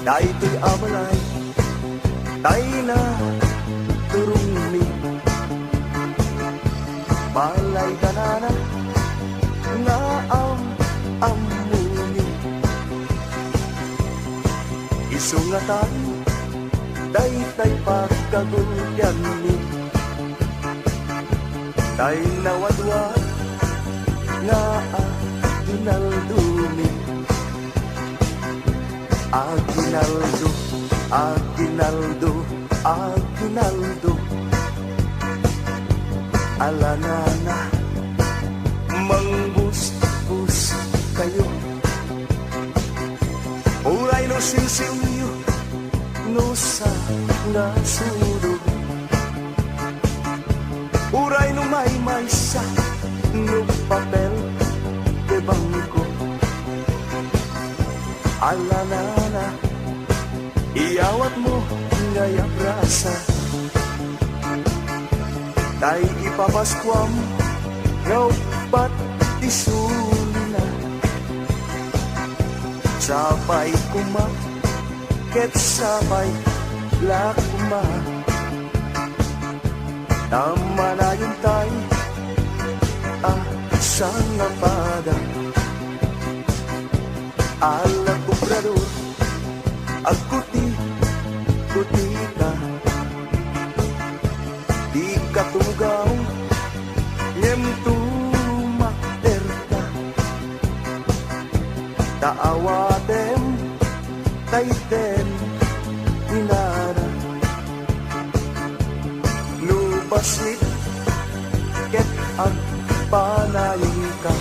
Daytoy amalay, tay na turumi. Balay ganana, nga amuni. Isungatan, daytay pagkagulyan ni. Tay nawadwad, nga ginaldumi. Aguinaldo, Aguinaldo, Aguinaldo. Alanana, mangbus-bus kayo. Uray no sinsilyo, no sa nasulog. Uray no may sa, no papel de bangko. Alanana, iyawat mo ngaya brasa. Tay ipapaskwam, ngaw ba't isuli na. Sabay kuma, ket sabay lakuma. Tama na yun tay, sang napada. Alang kubrador, agkuti ka. Di katugaw, ngem tumakter ka. Taawatem, tayten, inara. Nubasit, ket agpanayin ka.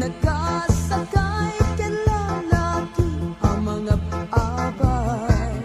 Nagkasakay ka lalaki ang mga abay.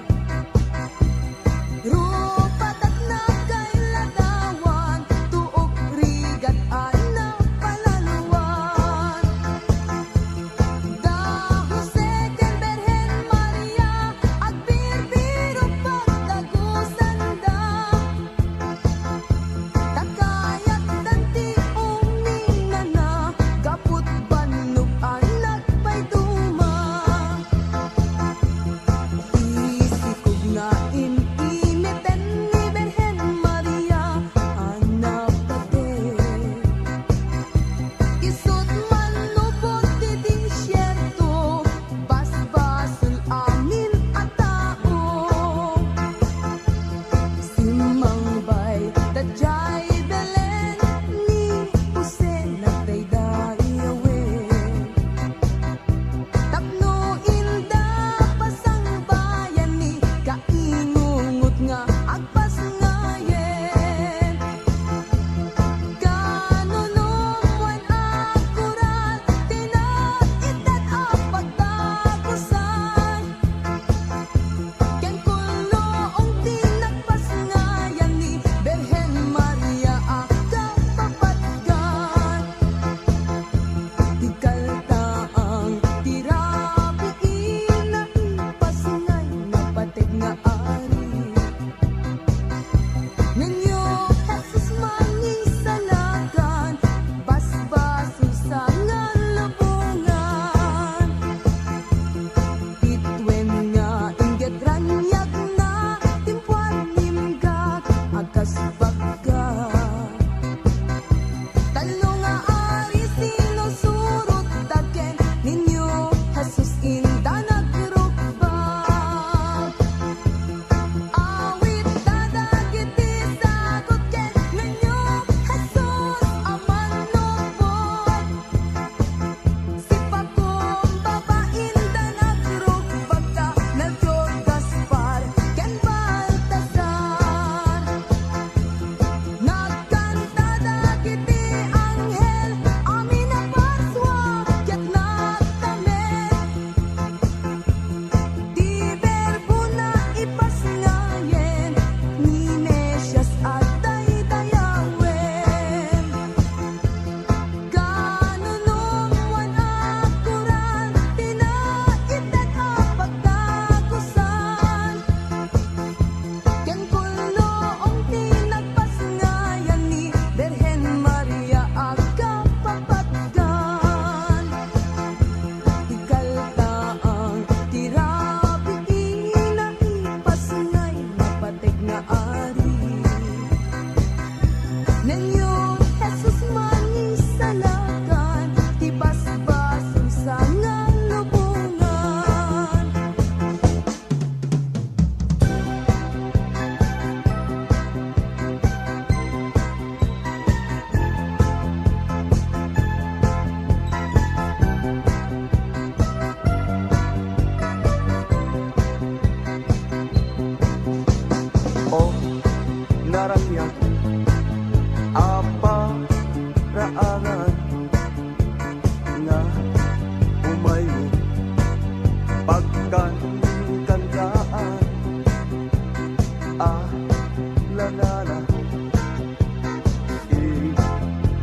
lanana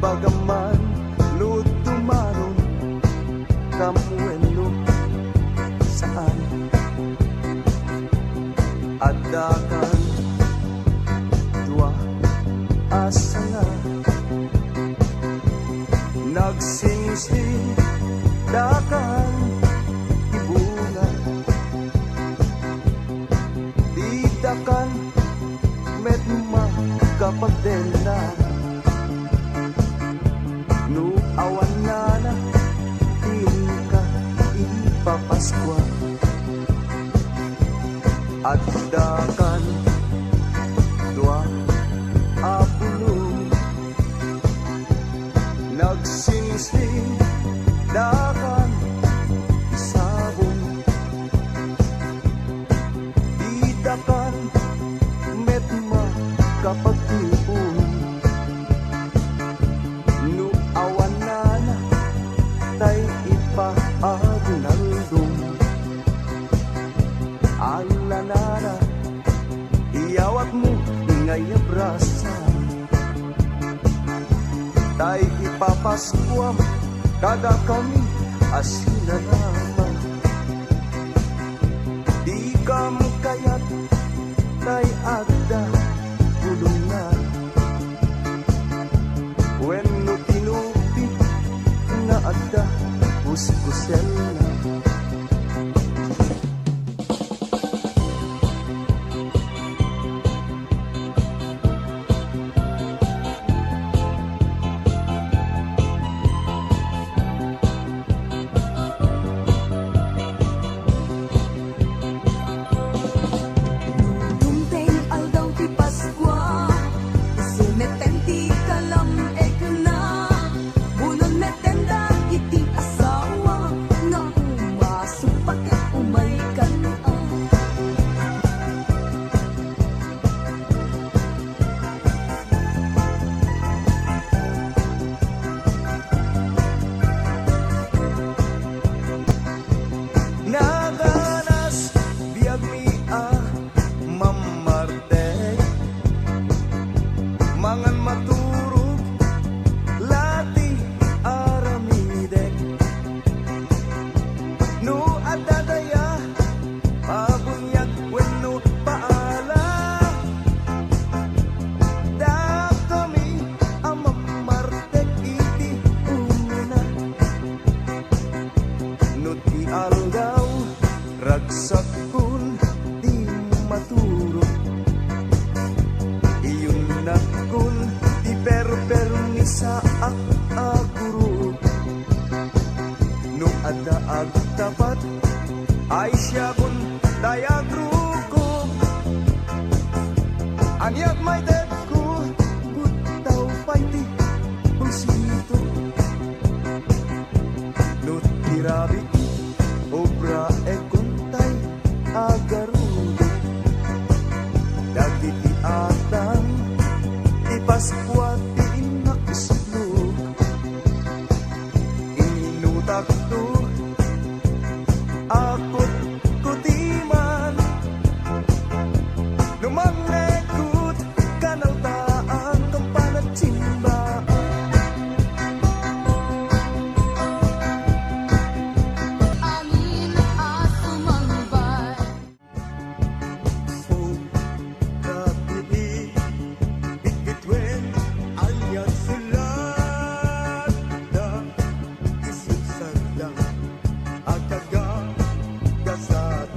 bagaman no tumaron kamuelo saan adakan dua asa nga nagsingsing dakan ibunga didakan medma kapag dela no awan na ka ipapaskwa at dakan dua apulong nagsingsing dakan isabong didakan medma kapag tipong no awan na tay ipaadunaldong alanana iyawat mo ingay abrasa tay ipapaskuam kada kami asina naman di kam kayat tay agda gulong na when no tinupi nga agda uskusel na mangan maturog lati aramidek no adadaya pabunyag wenno paala da kami amamartek iti umuna no ti aldaw ragsak kun di maturog nakul di permi sa aguro no ada agtapat ay siya kun dayag ruko anyag may dad ko butaw paiti pulsito no tirabi obra e kontay agarudo dagiti atang Paskuat inakislog Inutak to Akot kutiman Numanekot Kanaltaan kang panagsimba Angin at umambay Oh, kapili Between ayat sulat na isusaglang agagagasan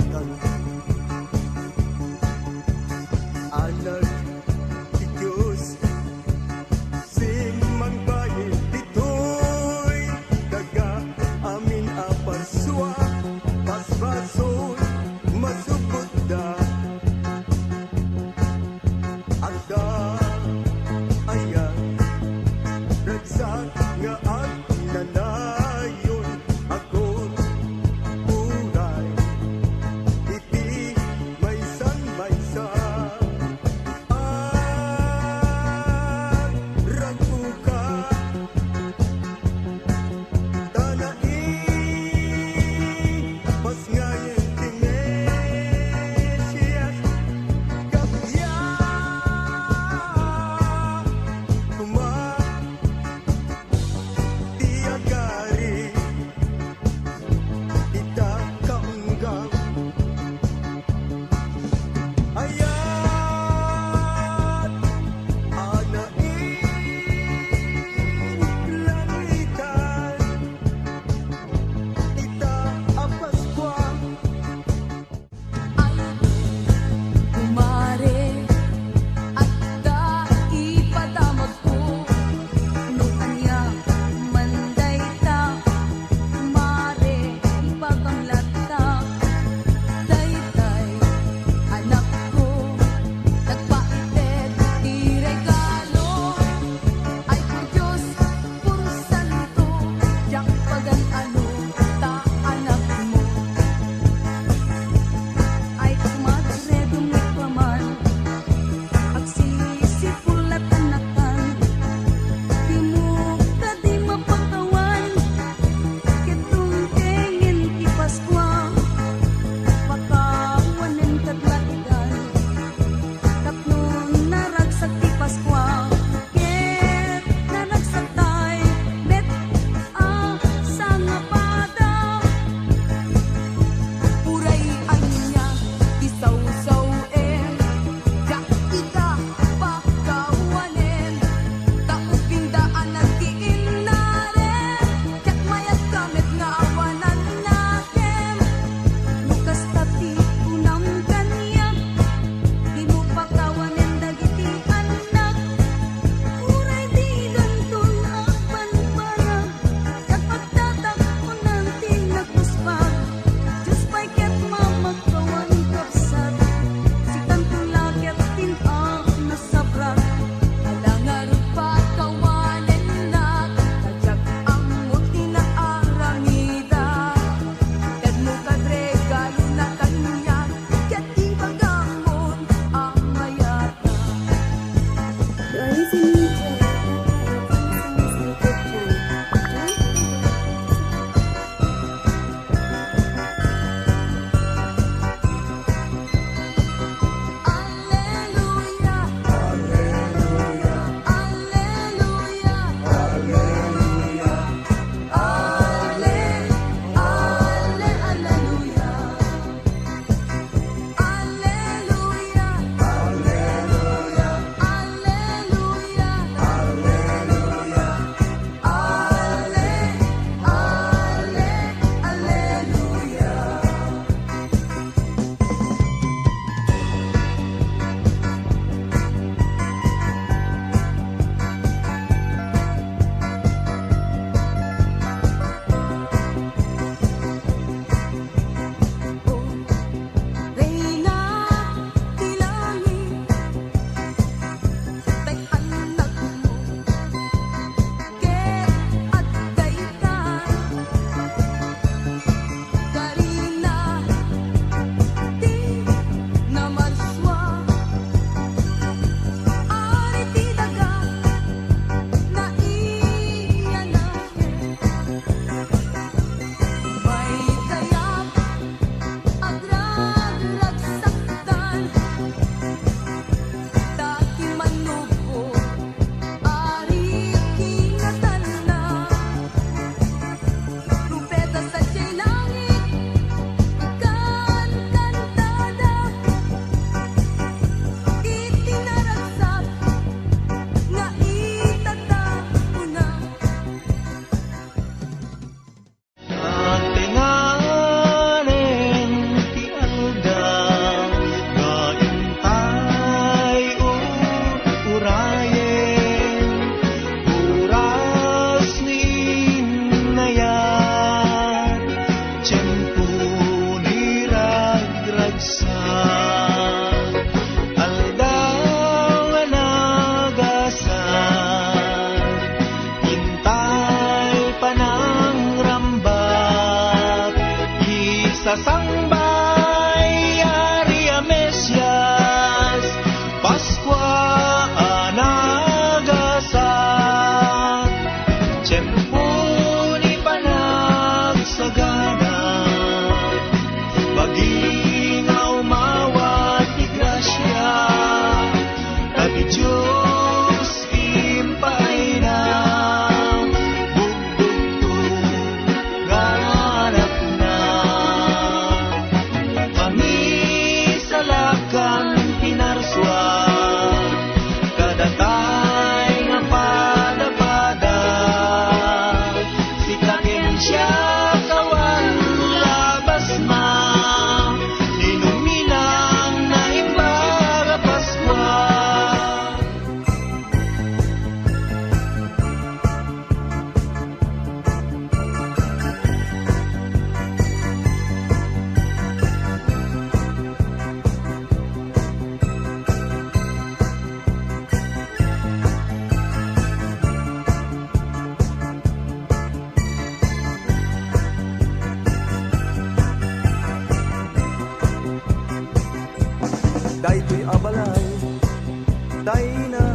tay na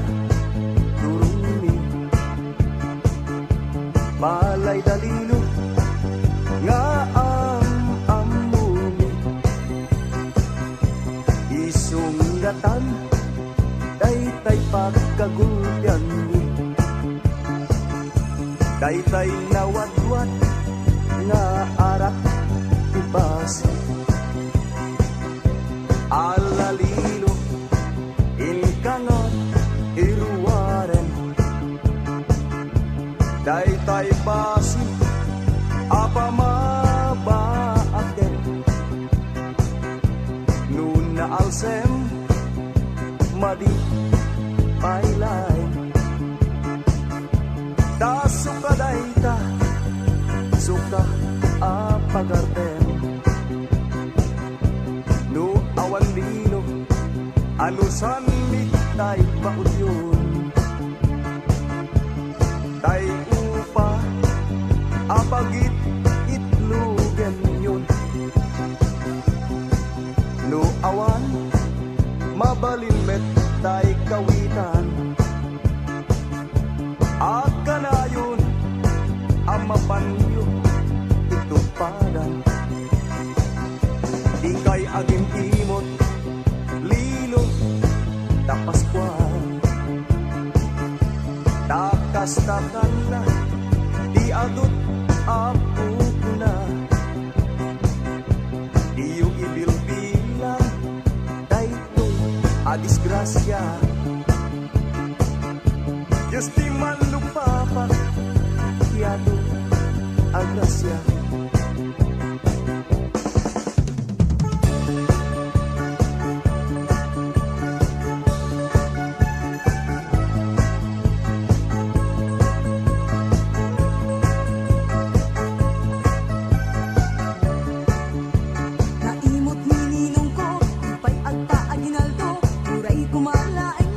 durumi balay dalino nga ang amumi isunggatan daytay pagkagulyan mi daytay nawadwat nga arak ibasi alalilo inkangot iruwaren daytay basi apa mabaaken nuna alsem madi pailay da suka dayta suka apagarten no awan lino alusan mi tay paudyon tay upa apagit itlugen yun no awan mabalinmet tay kawitan akanayon amapanyo itupadan ikay agim imot lilo tapaskuan takas takala di adut apo na iyong ibilbilang dayto a disgrasya Diyos di man lupapak kiyado agrasya Naimot ni ninong ko, ipay agpa aginaldo, uray kumalain